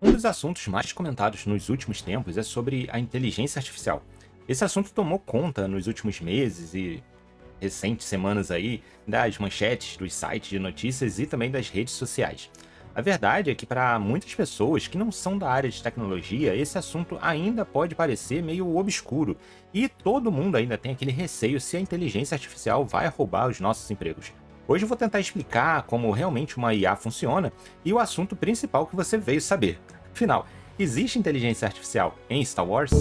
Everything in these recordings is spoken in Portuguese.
Um dos assuntos mais comentados nos últimos tempos é sobre a inteligência artificial. Esse assunto tomou conta nos últimos meses e recentes semanas aí das manchetes dos sites de notícias e também das redes sociais. A verdade é que para muitas pessoas que não são da área de tecnologia, esse assunto ainda pode parecer meio obscuro e todo mundo ainda tem aquele receio se a inteligência artificial vai roubar os nossos empregos. Hoje eu vou tentar explicar como realmente uma IA funciona e o assunto principal que você veio saber. Afinal, existe inteligência artificial em Star Wars?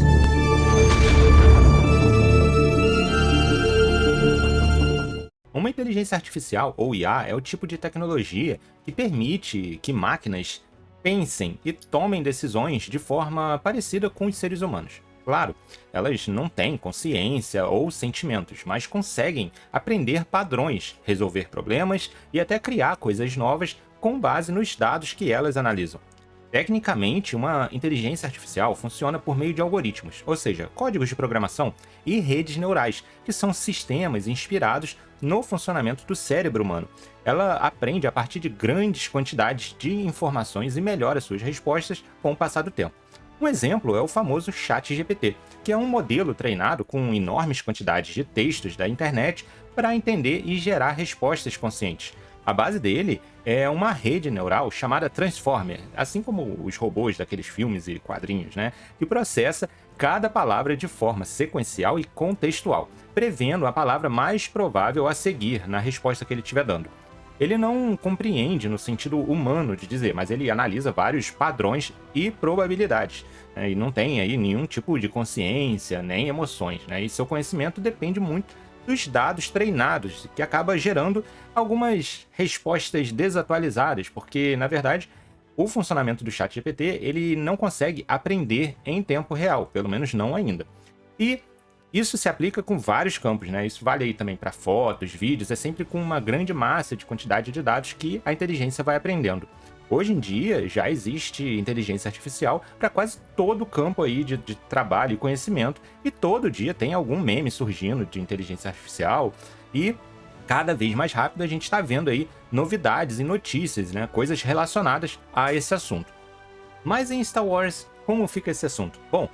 Uma inteligência artificial, ou IA, é o tipo de tecnologia que permite que máquinas pensem e tomem decisões de forma parecida com os seres humanos. Claro, elas não têm consciência ou sentimentos, mas conseguem aprender padrões, resolver problemas e até criar coisas novas com base nos dados que elas analisam. Tecnicamente, uma inteligência artificial funciona por meio de algoritmos, ou seja, códigos de programação e redes neurais, que são sistemas inspirados no funcionamento do cérebro humano. Ela aprende a partir de grandes quantidades de informações e melhora suas respostas com o passar do tempo. Um exemplo é o famoso ChatGPT, que é um modelo treinado com enormes quantidades de textos da internet para entender e gerar respostas conscientes. A base dele é uma rede neural chamada Transformer, assim como os robôs daqueles filmes e quadrinhos, né? Que processa cada palavra de forma sequencial e contextual, prevendo a palavra mais provável a seguir na resposta que ele estiver dando. Ele não compreende no sentido humano de dizer, mas ele analisa vários padrões e probabilidades, né? E não tem aí nenhum tipo de consciência nem emoções, né? E seu conhecimento depende muito dos dados treinados, que acaba gerando algumas respostas desatualizadas, porque na verdade o funcionamento do ChatGPT ele não consegue aprender em tempo real, pelo menos não ainda. E isso se aplica com vários campos, né? Isso vale aí também para fotos, vídeos, é sempre com uma grande massa de quantidade de dados que a inteligência vai aprendendo. Hoje em dia já existe inteligência artificial para quase todo o campo aí de trabalho e conhecimento, e todo dia tem algum meme surgindo de inteligência artificial, e cada vez mais rápido a gente está vendo aí novidades e notícias, né? Coisas relacionadas a esse assunto. Mas em Star Wars, como fica esse assunto? Bom,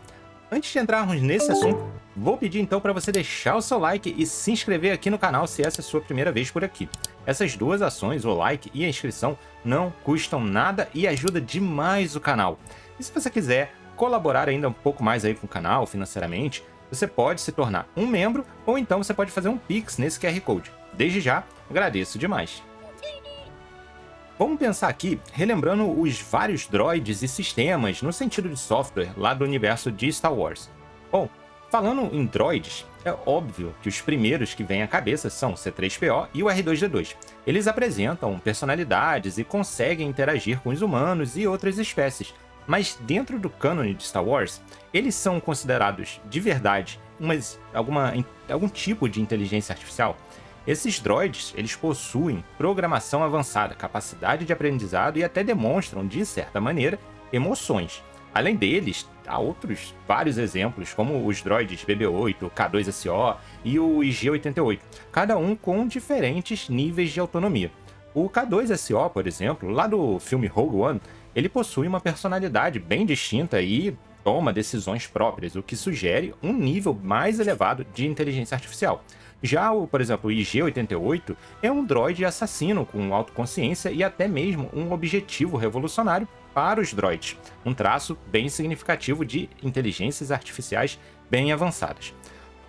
antes de entrarmos nesse assunto, vou pedir então para você deixar o seu like e se inscrever aqui no canal se essa é a sua primeira vez por aqui. Essas duas ações, o like e a inscrição, não custam nada e ajuda demais o canal. E se você quiser colaborar ainda um pouco mais aí com o canal financeiramente, você pode se tornar um membro ou então você pode fazer um Pix nesse QR Code. Desde já, agradeço demais. Vamos pensar aqui, relembrando os vários droids e sistemas no sentido de software lá do universo de Star Wars. Bom, falando em droids, é óbvio que os primeiros que vêm à cabeça são o C3PO e o R2D2. Eles apresentam personalidades e conseguem interagir com os humanos e outras espécies. Mas dentro do cânone de Star Wars, eles são considerados de verdade algum tipo de inteligência artificial? Esses droids, eles possuem programação avançada, capacidade de aprendizado e até demonstram, de certa maneira, emoções. Além deles, há outros vários exemplos, como os droids BB-8, K2SO e o IG-88, cada um com diferentes níveis de autonomia. O K2SO, por exemplo, lá do filme Rogue One, ele possui uma personalidade bem distinta e toma decisões próprias, o que sugere um nível mais elevado de inteligência artificial. Já por exemplo, o IG-88 é um droide assassino com autoconsciência e até mesmo um objetivo revolucionário para os droids, um traço bem significativo de inteligências artificiais bem avançadas.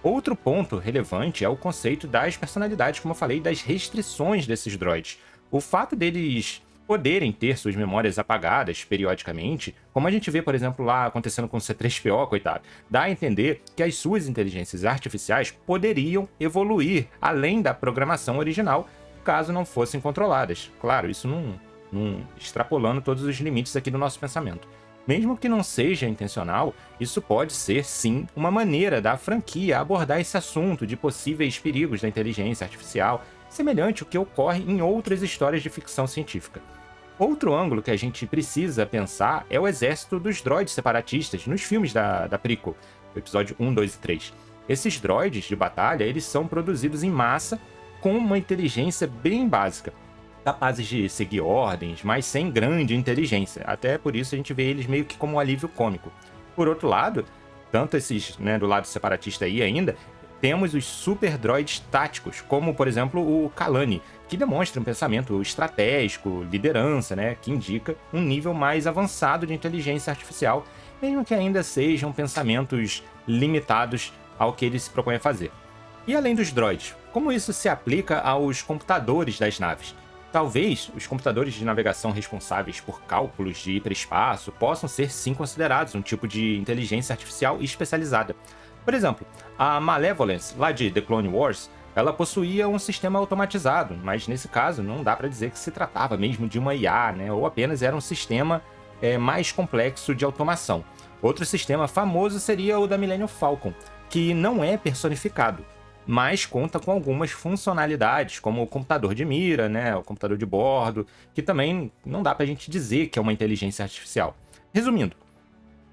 Outro ponto relevante é o conceito das personalidades, como eu falei, das restrições desses droids. O fato deles poderem ter suas memórias apagadas periodicamente, como a gente vê, por exemplo, lá acontecendo com o C3PO, coitado, dá a entender que as suas inteligências artificiais poderiam evoluir além da programação original, caso não fossem controladas. Claro, isso não extrapolando todos os limites aqui do nosso pensamento. Mesmo que não seja intencional, isso pode ser sim uma maneira da franquia abordar esse assunto de possíveis perigos da inteligência artificial, semelhante ao que ocorre em outras histórias de ficção científica. Outro ângulo que a gente precisa pensar é o exército dos droids separatistas nos filmes da prequel, o episódio 1, 2 e 3. Esses droids de batalha, eles são produzidos em massa com uma inteligência bem básica. capazes de seguir ordens, mas sem grande inteligência. Até por isso a gente vê eles meio que como um alívio cômico. Por outro lado, tanto esses, né, do lado separatista aí ainda, temos os super droids táticos, como por exemplo o Kalani, que demonstra um pensamento estratégico, liderança, né, que indica um nível mais avançado de inteligência artificial, mesmo que ainda sejam pensamentos limitados ao que ele se propõe a fazer. E além dos droids, como isso se aplica aos computadores das naves? Talvez os computadores de navegação responsáveis por cálculos de hiperespaço possam ser sim considerados um tipo de inteligência artificial especializada. Por exemplo, a Malevolence, lá de The Clone Wars, ela possuía um sistema automatizado, mas nesse caso não dá para dizer que se tratava mesmo de uma IA, né, ou apenas era um sistema mais complexo de automação. Outro sistema famoso seria o da Millennium Falcon, que não é personificado, mas conta com algumas funcionalidades, como o computador de mira, né, o computador de bordo, que também não dá pra gente dizer que é uma inteligência artificial. Resumindo,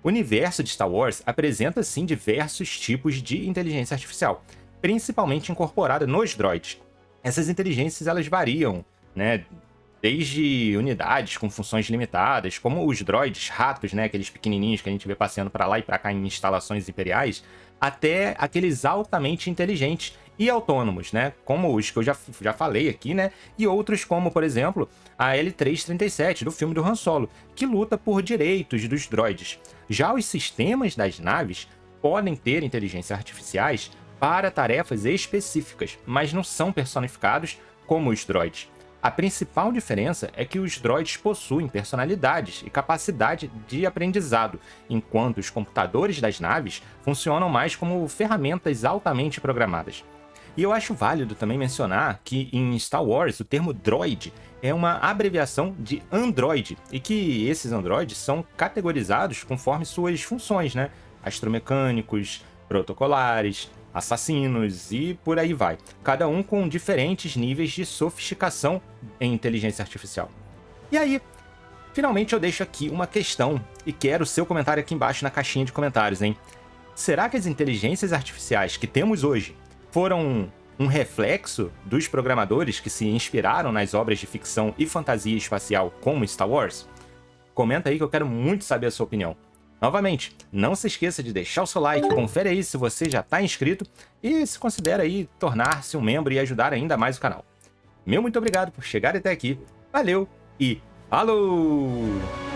o universo de Star Wars apresenta sim diversos tipos de inteligência artificial, principalmente incorporada nos droids. Essas inteligências elas variam, né, desde unidades com funções limitadas, como os droids ratos, né, aqueles pequenininhos que a gente vê passeando para lá e para cá em instalações imperiais, até aqueles altamente inteligentes e autônomos, né, como os que eu já falei aqui, né, e outros como, por exemplo, a L337 do filme do Han Solo, que luta por direitos dos droids. Já os sistemas das naves podem ter inteligências artificiais para tarefas específicas, mas não são personificados como os droids. A principal diferença é que os droids possuem personalidades e capacidade de aprendizado, enquanto os computadores das naves funcionam mais como ferramentas altamente programadas. E eu acho válido também mencionar que em Star Wars o termo droid é uma abreviação de android, e que esses androides são categorizados conforme suas funções, né? Astromecânicos, protocolares, assassinos e por aí vai, cada um com diferentes níveis de sofisticação em inteligência artificial. E aí, finalmente eu deixo aqui uma questão e quero o seu comentário aqui embaixo na caixinha de comentários, hein? Será que as inteligências artificiais que temos hoje foram um reflexo dos programadores que se inspiraram nas obras de ficção e fantasia espacial como Star Wars? Comenta aí que eu quero muito saber a sua opinião. Novamente, não se esqueça de deixar o seu like, confere aí se você já está inscrito e se considera aí tornar-se um membro e ajudar ainda mais o canal. Meu muito obrigado por chegar até aqui, valeu e falou!